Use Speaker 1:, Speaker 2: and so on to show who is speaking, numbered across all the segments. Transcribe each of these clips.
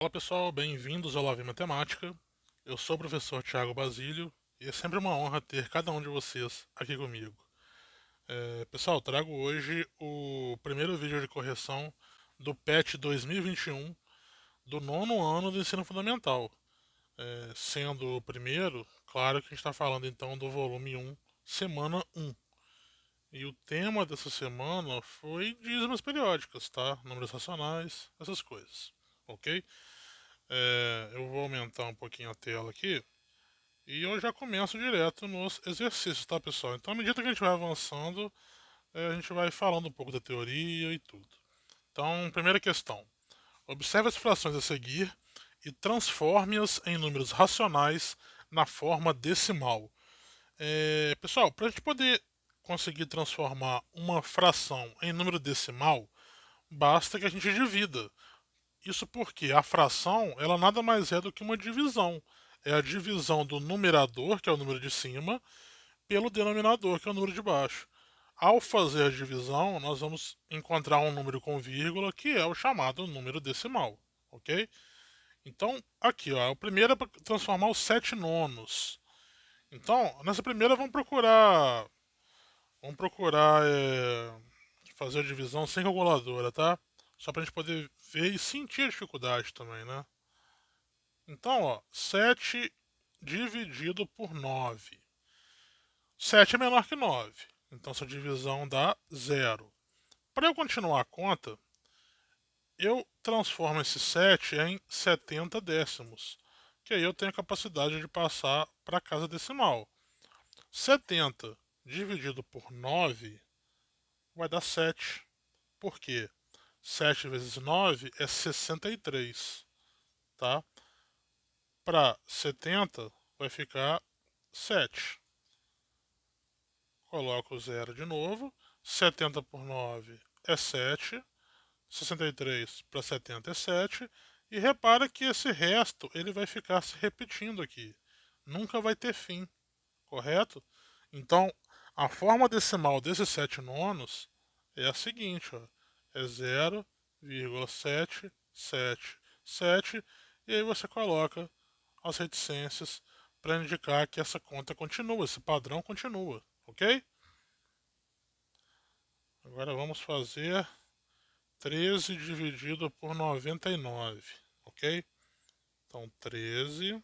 Speaker 1: Olá pessoal, bem-vindos ao Lave Matemática. Eu sou o professor Thiago Basílio e é sempre uma honra ter cada um de vocês aqui comigo. Pessoal, trago hoje o primeiro vídeo de correção do PET 2021 do nono ano do ensino fundamental. Sendo o primeiro, claro que a gente está falando então do volume 1, semana 1. E o tema dessa semana foi dízimas periódicas, tá? Números racionais, essas coisas, ok? Eu vou aumentar um pouquinho a tela aqui e eu já começo direto nos exercícios, tá, pessoal? Então, à medida que a gente vai avançando, a gente vai falando um pouco da teoria e tudo. Então, primeira questão: observe as frações a seguir e transforme-as em números racionais na forma decimal. Pessoal, para a gente poder conseguir transformar uma fração em número decimal, basta que a gente divida. Isso porque a fração, ela nada mais é do que uma divisão. É a divisão do numerador, que é o número de cima, pelo denominador, que é o número de baixo. Ao fazer a divisão, nós vamos encontrar um número com vírgula, que é o chamado número decimal, ok? Então, aqui, ó, o primeiro é para transformar os 7 nonos. Então, nessa primeira vamos procurar fazer a divisão sem calculadora, tá? Só para a gente poder ver e sentir a dificuldade também, né? Então, ó, 7 dividido por 9. 7 é menor que 9. Então, essa divisão dá zero. Para eu continuar a conta, eu transformo esse 7 em 70 décimos. Que aí eu tenho a capacidade de passar para a casa decimal. 70 dividido por 9 vai dar 7. Por quê? 7 vezes 9 é 63. Tá? Para 70 vai ficar 7. Coloco o zero de novo. 70 por 9 é 7. 63 para 70 é 7. E repara que esse resto ele vai ficar se repetindo aqui. Nunca vai ter fim, correto? Então, a forma decimal desses 7 nonos é a seguinte, ó, é 0,777. E aí você coloca as reticências para indicar que essa conta continua, esse padrão continua, ok? Agora vamos fazer 13 dividido por 99, ok? Então 13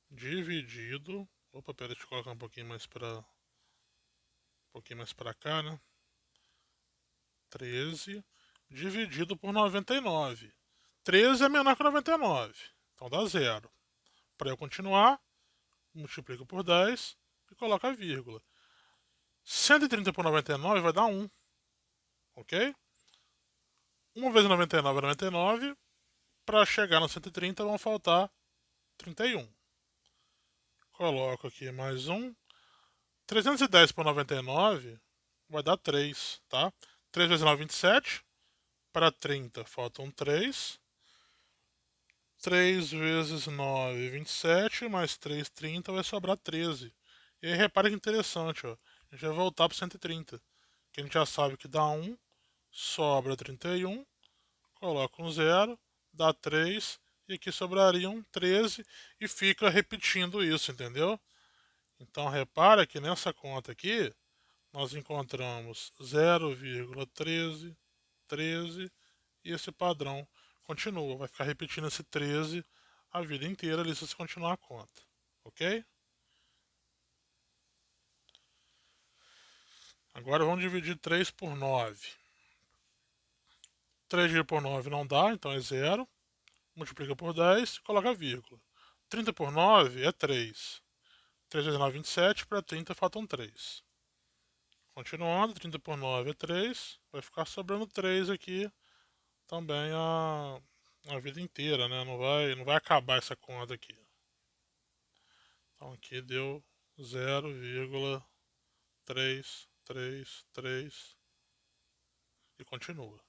Speaker 1: dividido. Opa, pera, deixa eu colocar um pouquinho mais para cá, né? 13 dividido por 99. 13 é menor que 99, então dá zero. Para eu continuar, multiplico por 10 e coloco a vírgula. 130 por 99 vai dar 1, ok? 1 vezes 99 é 99. Para chegar no 130 vão faltar 31. Coloco aqui mais um. 310 por 99 vai dar 3, tá? 3 vezes 9, 27. Para 30 faltam 3. 3 vezes 9, 27. Mais 3, 30. Vai sobrar 13. E aí repara que interessante, ó. A gente vai voltar para 130. Que a gente já sabe que dá 1. Sobra 31. Coloca um zero, dá 3 e aqui sobrariam 13 e fica repetindo isso, entendeu? Então repara que nessa conta aqui nós encontramos 0,13, 13 e esse padrão continua, vai ficar repetindo esse 13 a vida inteira ali se você continuar a conta, ok? Agora vamos dividir 3 por 9. 3 dividido por 9 não dá, então é zero. Multiplica por 10 e coloca vírgula. 30 por 9 é 3. 3 vezes 9 é 27, para 30 faltam 3. Continuando, 30 por 9 é 3. Vai ficar sobrando 3 aqui também a vida inteira, né? Não vai acabar essa conta aqui. Então aqui deu 0,333 e continua.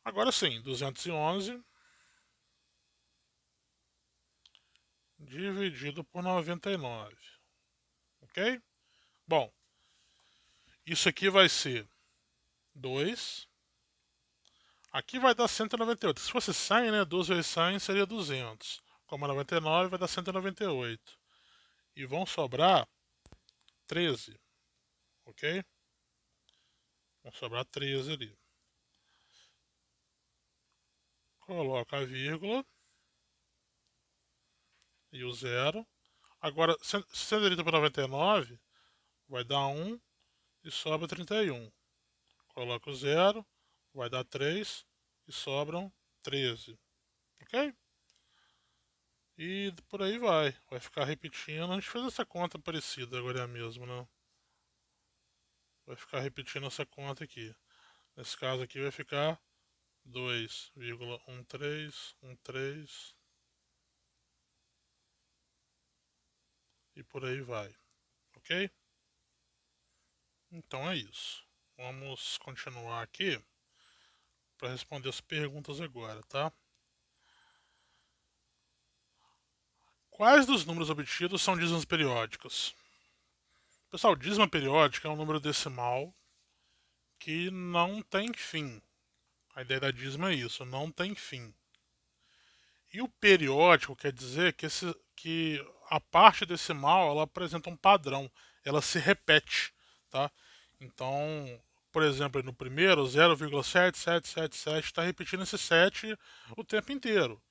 Speaker 1: Agora sim, 211 dividido por 99. Ok? Bom, isso aqui vai ser 2. Aqui vai dar 198. Se fosse 100, né? 2 vezes 100 seria 200. Como é 99, vai dar 198. E vão sobrar 13. Ok? Vão sobrar 13 ali. Coloca a vírgula e o zero. Agora, 130 por 99 vai dar 1 e sobra 31. Coloca o zero, vai dar 3 e sobram 13. Ok? E por aí vai. Vai ficar repetindo. A gente fez essa conta parecida agora é mesmo, né? Vai ficar repetindo essa conta aqui. Nesse caso aqui vai ficar 2,1313 e por aí vai. Ok? Então é isso. Vamos continuar aqui para responder as perguntas agora, tá? Quais dos números obtidos são dízimos periódicos? Pessoal, dízima periódica é um número decimal que não tem fim. A ideia da dízima é isso, não tem fim. E o periódico quer dizer que a parte decimal ela apresenta um padrão, ela se repete, tá? Então, por exemplo, no primeiro, 0,7777 está repetindo esse 7 o tempo inteiro.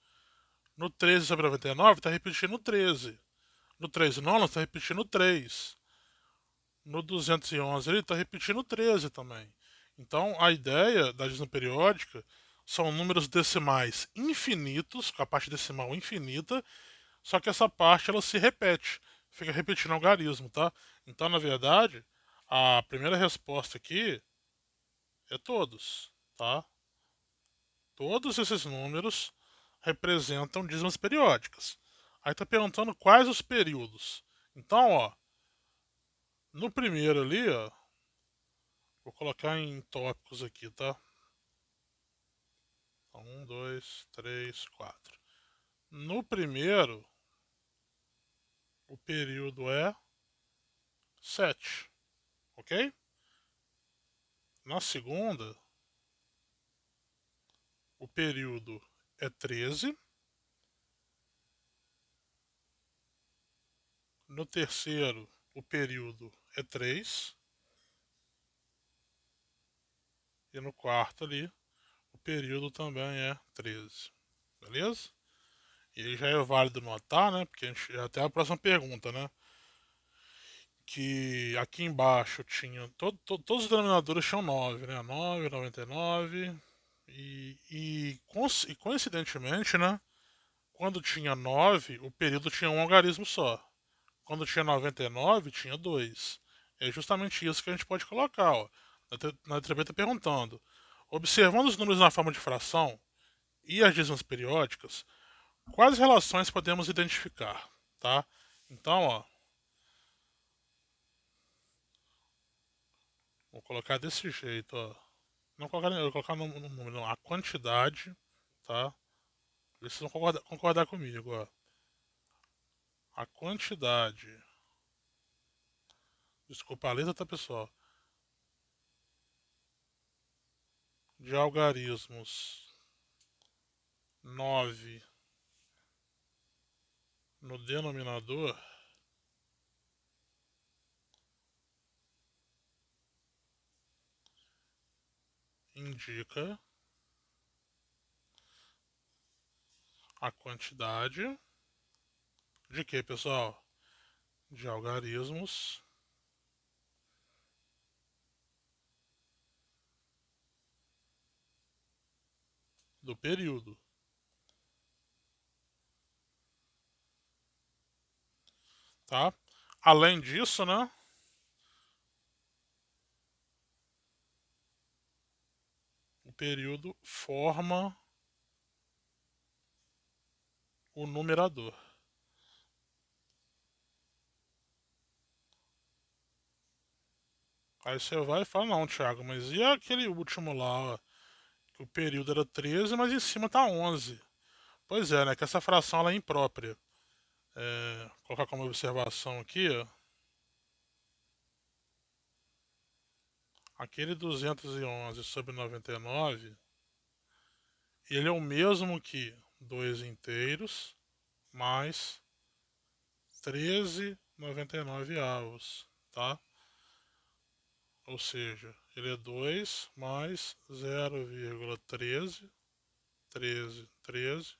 Speaker 1: No 13 sobre 99 está repetindo o 13. No 3 nono está repetindo o 3. No 211 ele está repetindo o 13 também. Então, a ideia da dízima periódica são números decimais infinitos, com a parte decimal infinita, só que essa parte ela se repete, fica repetindo o algarismo, tá? Então, na verdade, a primeira resposta aqui é todos, tá? Todos esses números representam dízimas periódicas. Aí tá perguntando quais os períodos. Então, ó, no primeiro ali, ó, vou colocar em tópicos aqui, tá? Então, 1, 2, 3, 4. No primeiro, o período é 7, ok? Na segunda, o período é 13. No terceiro, o período é 3. E no quarto ali, o período também é 13. Beleza? E aí já é válido notar, né? Porque a gente, até a próxima pergunta, né? Que aqui embaixo tinha. Todos os denominadores tinham 9, né? 9, 99. E coincidentemente, né? Quando tinha 9, o período tinha um algarismo só. Quando tinha 99, tinha dois. É justamente isso que a gente pode colocar. Ó. Na letra B está perguntando. Observando os números na forma de fração e as dízimas periódicas, quais relações podemos identificar? Tá? Então, ó, vou colocar desse jeito. Ó. Não colocar, eu vou colocar no número, não, a quantidade. Tá? Vê se vocês vão concordar comigo. Ó. A quantidade. Desculpa a letra, tá, pessoal? De algarismos 9 no denominador indica a quantidade de que, pessoal? De algarismos do período. Tá? Além disso, né? O período forma o numerador. Aí você vai e fala, não, Thiago, mas e aquele último lá, ó, que o período era 13, mas em cima tá 11. Pois é, né? Que essa fração ela é imprópria. Vou colocar como observação aqui, ó. aquele 211 sobre 99, ele é o mesmo que 2 inteiros mais 13,99 avos, tá? Ou seja, ele é 2 mais 0,13, 13, 13,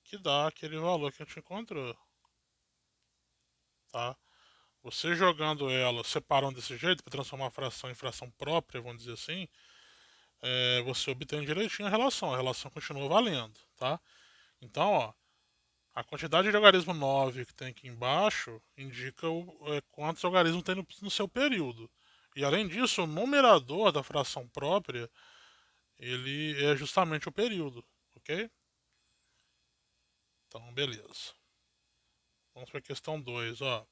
Speaker 1: que dá aquele valor que a gente encontrou, tá? Você jogando ela, separando desse jeito, para transformar a fração em fração própria, vamos dizer assim, você obtém direitinho a relação continua valendo, tá? Então, ó, a quantidade de algarismo 9 que tem aqui embaixo indica quantos algarismos tem no seu período. E além disso, o numerador da fração própria, ele é justamente o período, ok? Então, beleza. Vamos para a questão 2, ó.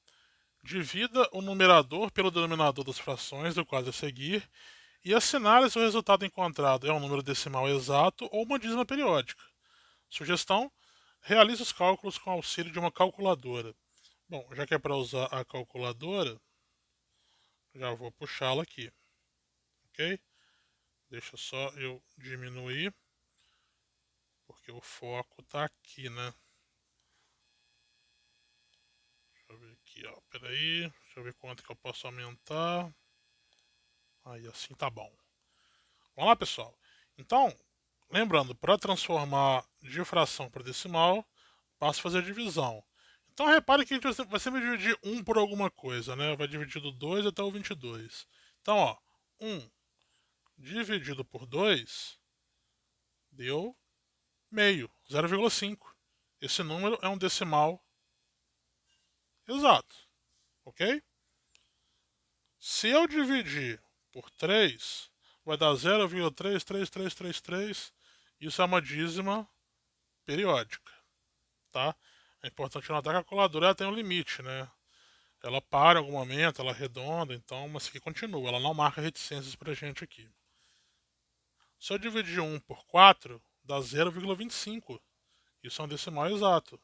Speaker 1: Divida o numerador pelo denominador das frações do quadro a seguir e assinale se o resultado encontrado é um número decimal exato ou uma dízima periódica. Sugestão: realize os cálculos com auxílio de uma calculadora. Bom, já que é para usar a calculadora, já vou puxá-la aqui, ok? Deixa só eu diminuir, porque o foco está aqui, né? Deixa eu ver aqui, ó. Peraí, deixa eu ver quanto que eu posso aumentar. Aí, assim tá bom. Vamos lá, pessoal. Então, lembrando, para transformar de fração para decimal, basta fazer a divisão. Então, repare que a gente vai sempre dividir 1 por alguma coisa, né? Vai dividir do 2 até o 22. Então, ó, 1 dividido por 2 deu meio, 0,5. Esse número é um decimal exato, ok? Se eu dividir por 3, vai dar 0,33333. Isso é uma dízima periódica, tá? É importante notar que a calculadora ela tem um limite, né? Ela para em algum momento, ela arredonda, então, mas aqui continua, ela não marca reticências pra gente aqui. Se eu dividir 1 por 4, dá 0,25. Isso é um decimal exato.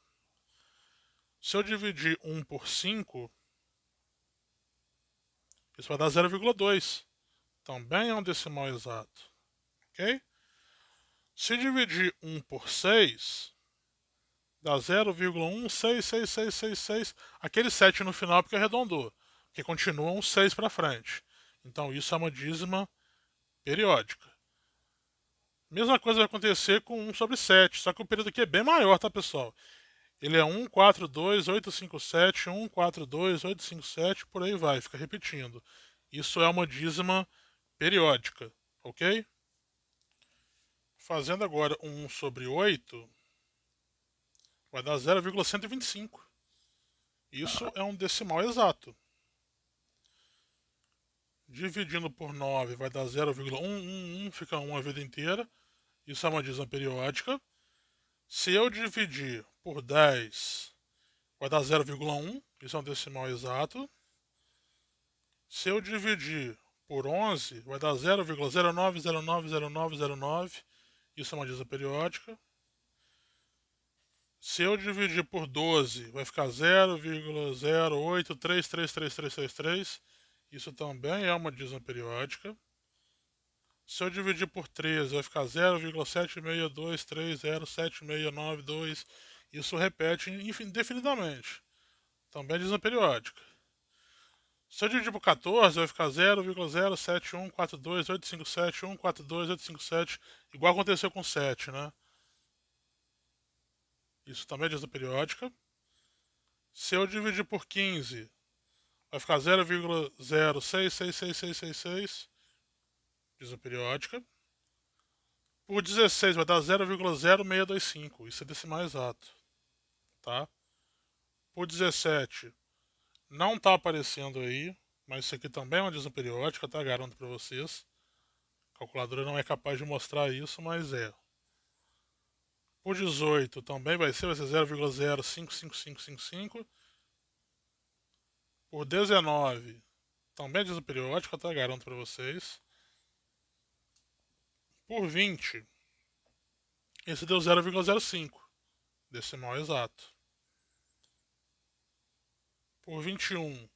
Speaker 1: Se eu dividir 1 por 5, isso vai dar 0,2. Também é um decimal exato. Ok? Se dividir 1 por 6, dá 0,16666. Aquele 7 no final porque arredondou. Porque continua um 6 para frente. Então isso é uma dízima periódica. Mesma coisa vai acontecer com 1 sobre 7, só que o período aqui é bem maior, tá, pessoal? Ele é 1, 4, 2, 8, 5, 7, 1, 4, 2, 8, 5, 7, por aí vai, fica repetindo. Isso é uma dízima periódica, ok? Fazendo agora 1 sobre 8, vai dar 0,125. Isso é um decimal exato. Dividindo por 9 vai dar 0,111, fica 1 a vida inteira. Isso é uma dízima periódica. Se eu dividir por 10, vai dar 0,1, isso é um decimal exato. Se eu dividir por 11, vai dar 0,09090909, isso é uma dízima periódica. Se eu dividir por 12, vai ficar 0,08333333, isso também é uma dízima periódica. Se eu dividir por 13, vai ficar 0,7623076692. Isso repete indefinidamente. Também é dízima periódica. Se eu dividir por 14, vai ficar 0,07142857142857, igual aconteceu com 7, né? Isso também é dízima periódica. Se eu dividir por 15, vai ficar 0,066666, dízima periódica. Por 16 vai dar 0,0625, isso é decimal exato, tá? Por 17 não está aparecendo aí, mas isso aqui também é uma dízima periódica, tá? Garanto para vocês. A calculadora não é capaz de mostrar isso, mas é. Por 18 também vai ser 0,055555. Por 19 também é dízima periódica, tá? Garanto para vocês. Por 20, esse deu 0,05, decimal exato. Por 21,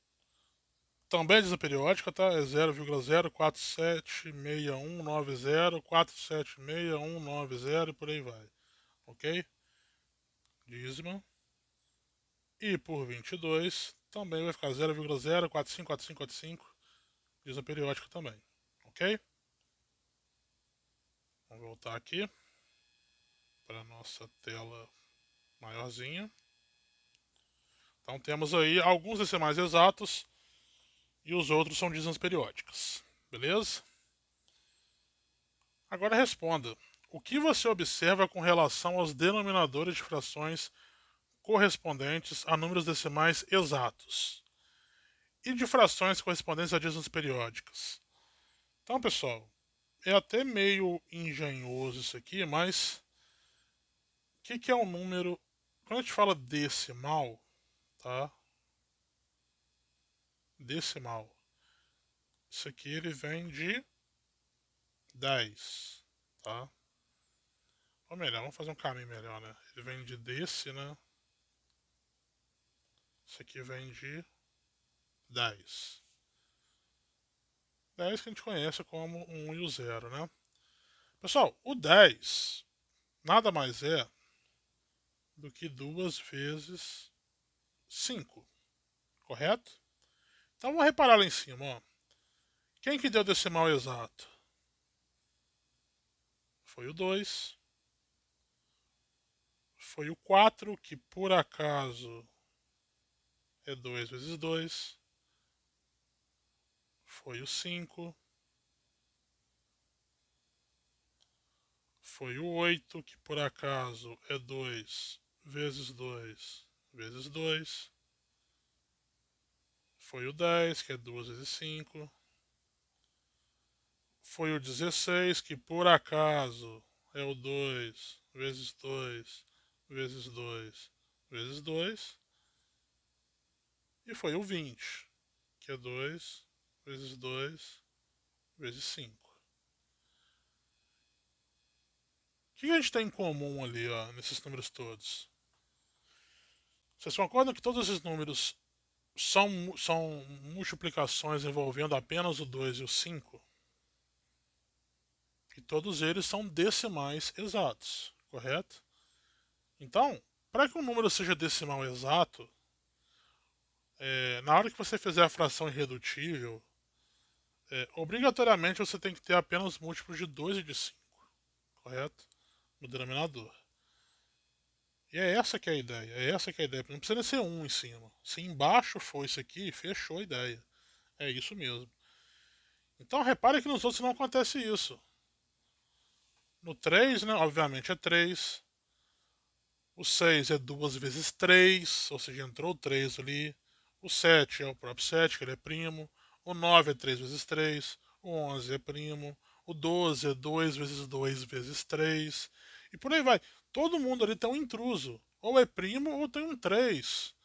Speaker 1: também é dízima periódica, tá? É 0,04769190, 4769190 e por aí vai, ok? Dízima. E por 22 também vai ficar 0,0454545, dízima periódica também, ok? Vamos voltar aqui para a nossa tela maiorzinha. Então temos aí alguns decimais exatos e os outros são dízimas periódicas, beleza? Agora responda. O que você observa com relação aos denominadores de frações correspondentes a números decimais exatos e de frações correspondentes a dízimas periódicas? Então, pessoal, é até meio engenhoso isso aqui, mas o que é um número? Quando a gente fala decimal, tá? Decimal. Isso aqui ele vem de 10, tá? Ou melhor, vamos fazer um caminho melhor, né? Ele vem de desse, né? Isso aqui vem de 10. 10 que a gente conhece como o 1 e o 0, né? Pessoal, o 10 nada mais é do que 2 vezes 5, correto? Então vamos reparar lá em cima, ó. Quem que deu o decimal exato? Foi o 2. Foi o 4, que por acaso é 2 vezes 2. Foi o 5. Foi o 8, que por acaso é 2 vezes 2 vezes 2. Foi o 10, que é 2 vezes 5. Foi o 16, que por acaso é o 2 vezes 2 vezes 2 vezes 2. E foi o 20, que é 2 vezes 2 vezes 5. O que a gente tem em comum ali, ó, nesses números todos? Vocês concordam que todos esses números são multiplicações envolvendo apenas o 2 e o 5? E todos eles são decimais exatos, correto? Então, para que um número seja decimal exato, na hora que você fizer a fração irredutível, obrigatoriamente você tem que ter apenas múltiplos de 2 e de 5, correto? No denominador. E é essa que é a ideia, Não precisa nem ser 1 em cima. Se embaixo for isso aqui, fechou a ideia. É isso mesmo. Então repare que nos outros não acontece isso. No 3, né, obviamente é 3. O 6 é 2 vezes 3, ou seja, entrou 3 ali. O 7 é o próprio 7, que ele é primo. O 9 é 3 vezes 3. O 11 é primo. O 12 é 2 vezes 2 vezes 3. E por aí vai. Todo mundo ali tem um intruso. Ou é primo ou tem um 3.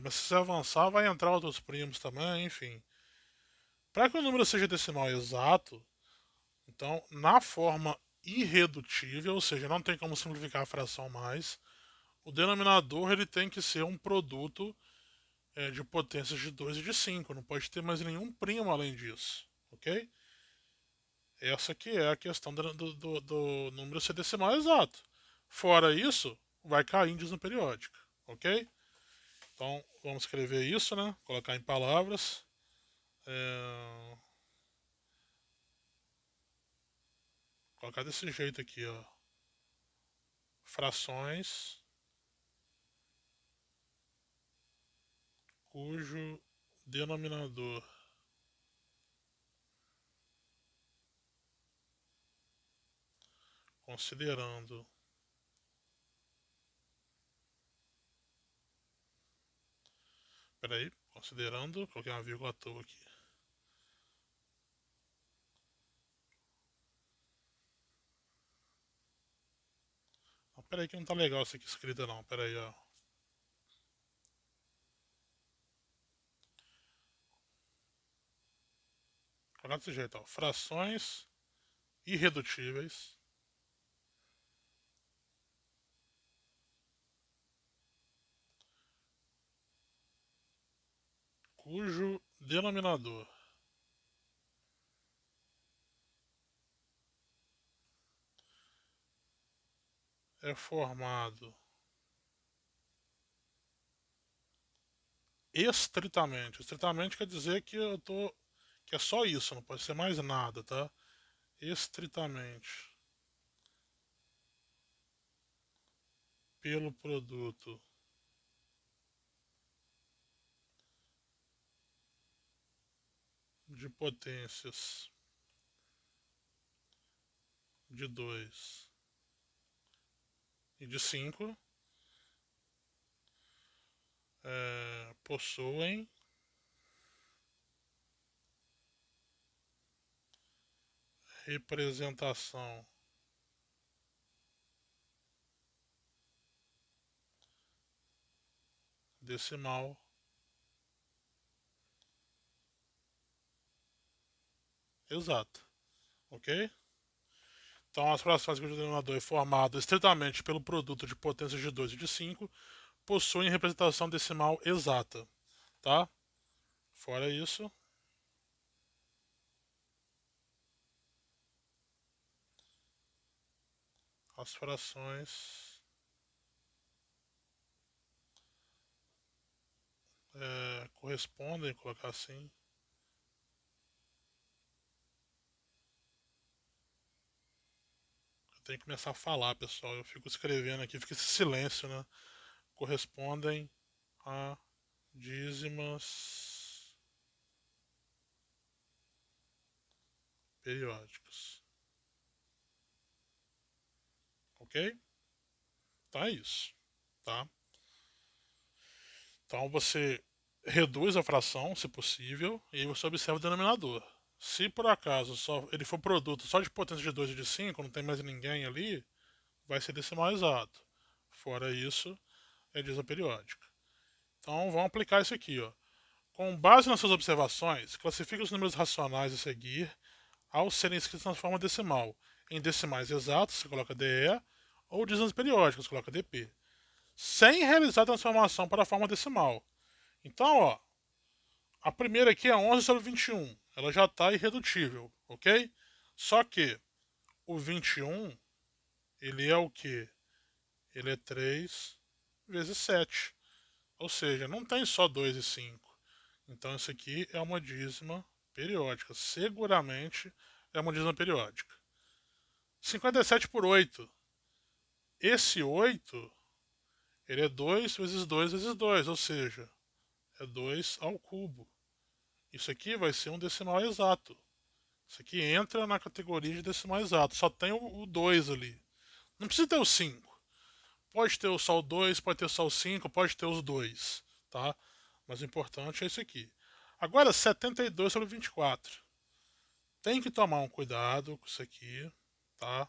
Speaker 1: Mas se você avançar, vai entrar outros primos também, enfim. Para que o número seja decimal exato, então, na forma irredutível, ou seja, não tem como simplificar a fração mais, o denominador ele tem que ser um produto de potências de 2 e de 5. Não pode ter mais nenhum primo além disso, ok? Essa que é a questão do número ser decimal exato. Fora isso, vai cair em dízima periódica, ok? Então, vamos escrever isso, né? Colocar em palavras. Colocar desse jeito aqui, ó. Frações cujo denominador considerando considerando, coloquei uma vírgula à toa aqui. Não, peraí que não tá legal isso aqui escrito não, peraí, ó. Coloca desse jeito, ó. Frações irredutíveis cujo denominador é formado estritamente. Estritamente quer dizer que que é só isso, não pode ser mais nada, tá? Estritamente pelo produto de potências de 2 e de 5 possuem representação decimal exata, ok? Então, as frações cujo denominador é formado estritamente pelo produto de potências de 2 e de 5 possuem representação decimal exata, tá? Fora isso, as frações correspondem, colocar assim, eu tenho que começar a falar, pessoal. Eu fico escrevendo aqui, fica esse silêncio, né? Correspondem a dízimas periódicas. Ok? Tá isso. Tá? Então você reduz a fração, se possível, e aí você observa o denominador. Se por acaso ele for produto só de potência de 2 e de 5, não tem mais ninguém ali, vai ser decimal exato. Fora isso, é dízima periódica. Então vamos aplicar isso aqui. Ó. Com base nas suas observações, classifique os números racionais a seguir ao serem escritos na forma decimal. Em decimais exatos, você coloca DE, ou dízimas periódicas, você coloca DP. Sem realizar a transformação para a forma decimal. Então, ó, a primeira aqui é 11 sobre 21. Ela já está irredutível, ok? Só que o 21, ele é o que? Ele é 3 vezes 7. Ou seja, não tem só 2 e 5. Então isso aqui é uma dízima periódica. Seguramente é uma dízima periódica. 57 por 8. Esse 8, ele é 2 vezes 2 vezes 2, ou seja, é 2 ao cubo. Isso aqui vai ser um decimal exato. Isso aqui entra na categoria de decimal exato. Só tem o 2 ali. Não precisa ter o 5. Pode ter só o 2, pode ter só o 5, pode ter os dois. Tá? Mas o importante é esse aqui. Agora, 72 sobre 24. Tem que tomar um cuidado com isso aqui. Tá?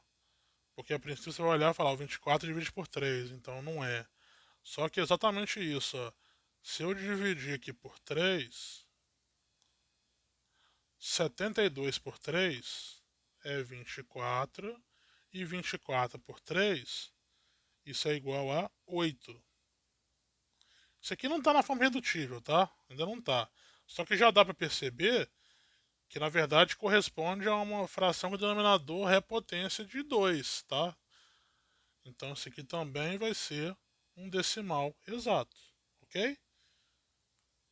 Speaker 1: Porque a princípio você vai olhar e falar o 24 divide por 3. Então não é. Só que é exatamente isso. Ó. Se eu dividir aqui por 3, 72 por 3 é 24. E 24 por 3, isso é igual a 8. Isso aqui não está na forma redutível, tá? Ainda não está. Só que já dá para perceber que na verdade corresponde a uma fração com denominador é potência de 2, tá? Então isso aqui também vai ser um decimal exato, ok?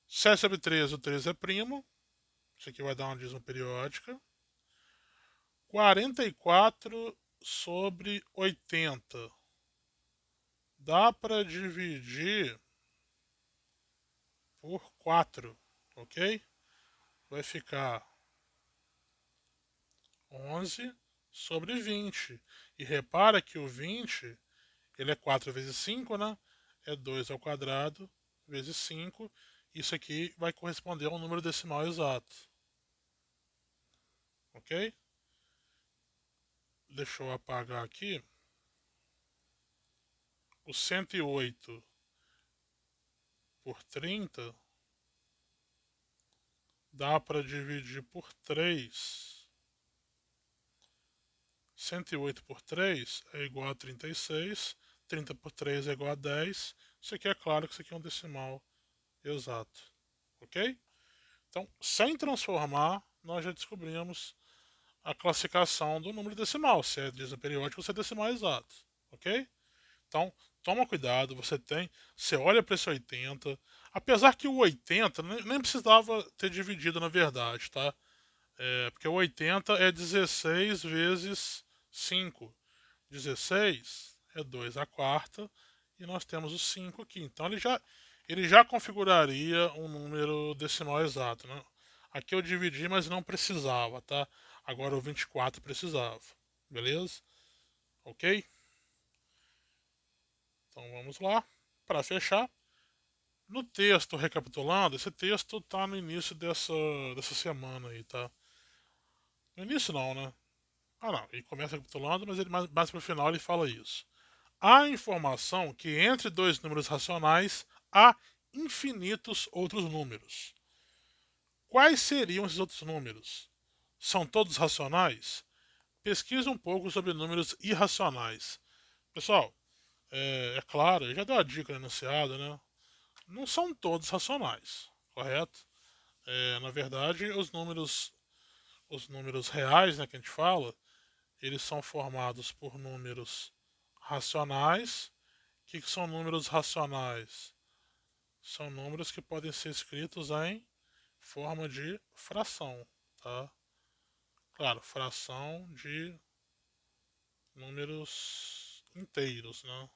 Speaker 1: 7 sobre 13, o 13 é primo. Isso aqui vai dar uma dízima periódica. 44 sobre 80. Dá para dividir por 4, ok? Vai ficar 11 sobre 20. E repara que o 20, ele é 4 vezes 5, né? É 2 ao quadrado vezes 5. Isso aqui vai corresponder a um número decimal exato. Ok? Deixa eu apagar aqui. O 108 por 30 dá para dividir por 3. 108 por 3 é igual a 36. 30 por 3 é igual a 10. Isso aqui é claro que isso aqui é um decimal exato. Ok? Então, sem transformar, nós já descobrimos a classificação do número decimal, se é dízimo periódico ou se é decimal exato, ok? Então, toma cuidado, você olha para esse 80, apesar que o 80 nem precisava ter dividido na verdade, tá? Porque o 80 é 16 vezes 5. 16 é 2 a quarta e nós temos o 5 aqui. Então ele já configuraria um número decimal exato, né? Aqui eu dividi, mas não precisava, tá? Agora o 24 precisava. Beleza? Ok? Então vamos lá. Para fechar, no texto recapitulando, esse texto tá no início dessa semana aí, tá? No início não, né? Ah não, ele começa recapitulando, mas ele mais pro final ele fala isso. Há informação que entre dois números racionais há infinitos outros números. Quais seriam esses outros números? São todos racionais? Pesquise um pouco sobre números irracionais. Pessoal, é claro, eu já dei uma dica no enunciado, né? Não são todos racionais, correto? Na verdade, os números reais, né, que a gente fala, eles são formados por números racionais. O que são números racionais? São números que podem ser escritos em forma de fração, tá? Claro, fração de números inteiros, né?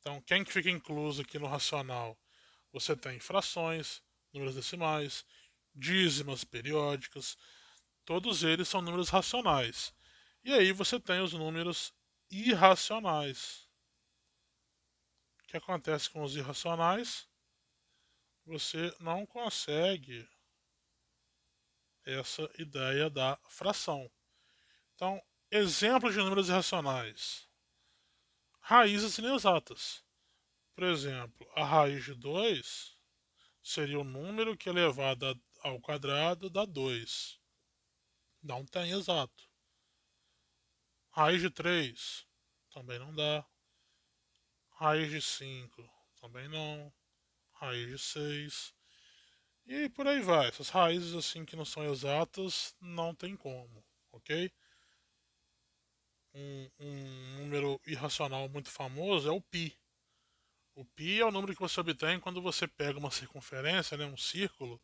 Speaker 1: Então, quem que fica incluso aqui no racional? Você tem frações, números decimais, dízimas periódicas, todos eles são números racionais. E aí você tem os números irracionais. O que acontece com os irracionais? Você não consegue essa ideia da fração. Então, exemplos de números irracionais. Raízes inexatas. Por exemplo, a raiz de 2 seria o número que elevado ao quadrado dá 2. Não tem exato. Raiz de 3 também não dá. Raiz de 5 também não. Raiz de 6 e por aí vai. Essas raízes assim que não são exatas não tem como, ok? Um número irracional muito famoso é o π. O π é o número que você obtém quando você pega uma circunferência, né, um círculo,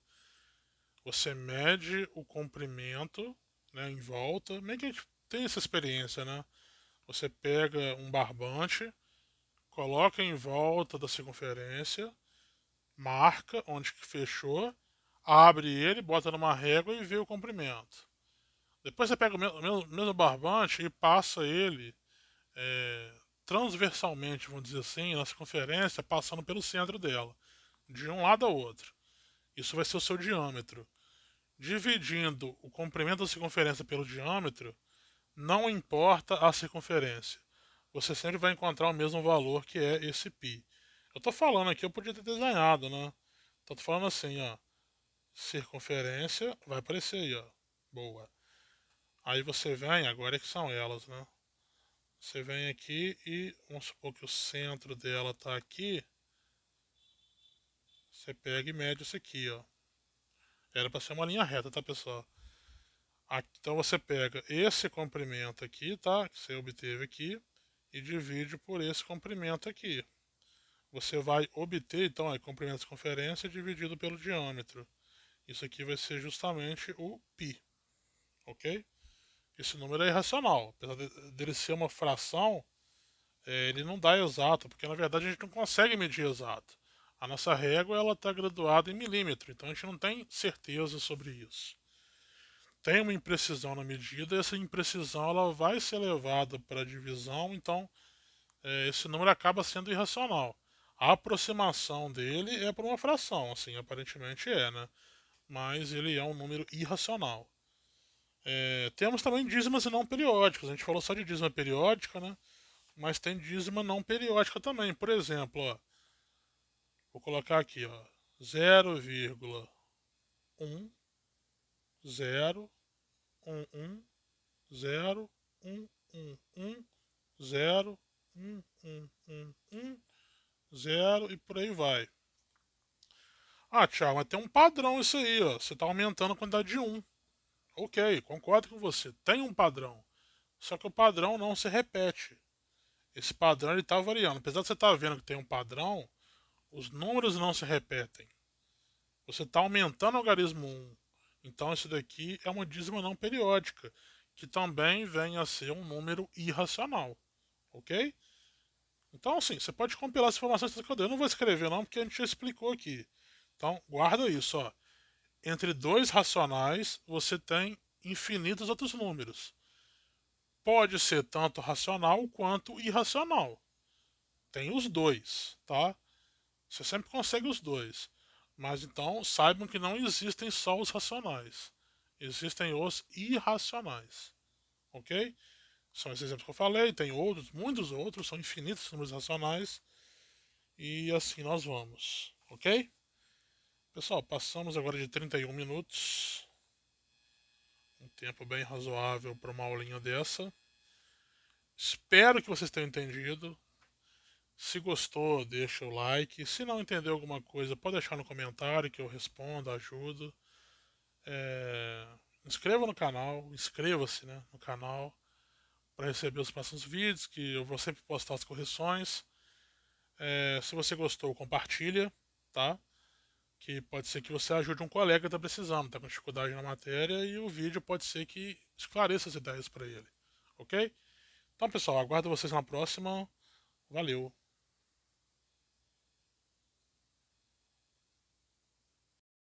Speaker 1: você mede o comprimento, né, em volta. Meio que a gente tem essa experiência, né? Você pega um barbante, coloca em volta da circunferência, marca onde que fechou, abre ele, bota numa régua e vê o comprimento. Depois você pega o mesmo barbante e passa ele é, transversalmente, vamos dizer assim, na circunferência, passando pelo centro dela, de um lado ao outro. Isso vai ser o seu diâmetro. Dividindo o comprimento da circunferência pelo diâmetro, não importa a circunferência. Você sempre vai encontrar o mesmo valor que é esse π. Eu estou falando aqui, eu podia ter desenhado, né? Então, tô falando assim, ó. Circunferência, vai aparecer aí, ó. Boa. Aí você vem, agora é que são elas, né? Você vem aqui e vamos supor que o centro dela está aqui. Você pega e mede isso aqui, ó. Era para ser uma linha reta, tá, pessoal? Então você pega esse comprimento aqui, tá? Que você obteve aqui, e divide por esse comprimento aqui. Você vai obter, então, o comprimento de circunferência dividido pelo diâmetro. Isso aqui vai ser justamente o π, ok? Esse número é irracional. Apesar dele ser uma fração, ele não dá exato, porque na verdade a gente não consegue medir exato. A nossa régua ela está graduada em milímetro, então a gente não tem certeza sobre isso. Tem uma imprecisão na medida, e essa imprecisão ela vai ser levada para a divisão, então esse número acaba sendo irracional. A aproximação dele é para uma fração, assim, aparentemente é, né? Mas ele é um número irracional. Temos também dízimas e não periódicas. A gente falou só de dízima periódica, né? Mas tem dízima não periódica também. Por exemplo, ó, vou colocar aqui, ó, 0,1, 0, 1, 1, 0, 1, 1, 1, 0, 1, 1, 1, 1, 0 e por aí vai. Ah, Thiago, mas tem um padrão isso aí, ó. Você está aumentando a quantidade de um. Ok, concordo com você. Tem um padrão. Só que o padrão não se repete. Esse padrão ele está variando. Apesar de você estar vendo que tem um padrão, os números não se repetem. Você está aumentando o algarismo 1. Então isso daqui é uma dízima não periódica, que também vem a ser um número irracional. Ok? Então, assim, você pode compilar essa informação que eu dei. Eu não vou escrever não, porque a gente já explicou aqui. Então, guarda isso, ó. Entre dois racionais, você tem infinitos outros números. Pode ser tanto racional quanto irracional. Tem os dois, tá? Você sempre consegue os dois. Mas então, saibam que não existem só os racionais. Existem os irracionais. Ok? São esses exemplos que eu falei, tem outros, muitos outros, são infinitos números racionais. E assim nós vamos. Ok? Pessoal, passamos agora de 31 minutos. Um tempo bem razoável para uma aulinha dessa. Espero que vocês tenham entendido. Se gostou, deixa o like. Se não entendeu alguma coisa, pode deixar no comentário que eu respondo, ajudo. É... Inscreva no canal, inscreva-se, né, no canal para receber os próximos vídeos, que eu vou sempre postar as correções. Se você gostou, compartilha, tá? Que pode ser que você ajude um colega que está precisando, está com dificuldade na matéria e o vídeo pode ser que esclareça as ideias para ele, ok? Então, pessoal, aguardo vocês na próxima. Valeu!